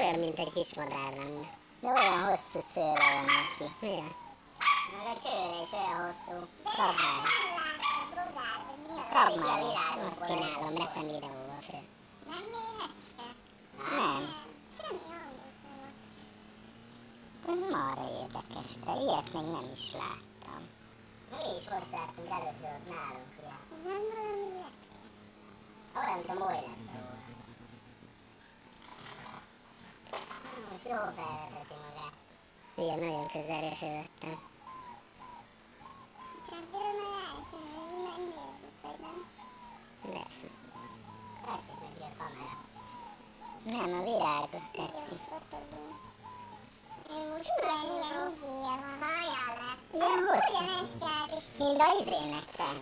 Olyan, mint egy kis madár lenne. De olyan hosszú szőre van neki. Igen. Meg a csőre is olyan hosszú. Rabár. Szedik a világokból. Azt csinálom, leszem videóval föl. Nem méhecske? Nem. Semmi hangok. Ez marha érdekes, de ilyet még nem is láttam. Mi is most láttunk először ott nálunk, ugye? Nem valami Olyan, mint a moly lett volna. Most jól felveteti magát. igen, nagyon közelről fölvettem. Persze. Tetszik neki a kamera. Nem, a virág tetszik. Szálljál le! Ilyen hosszú. Mind a izének sem.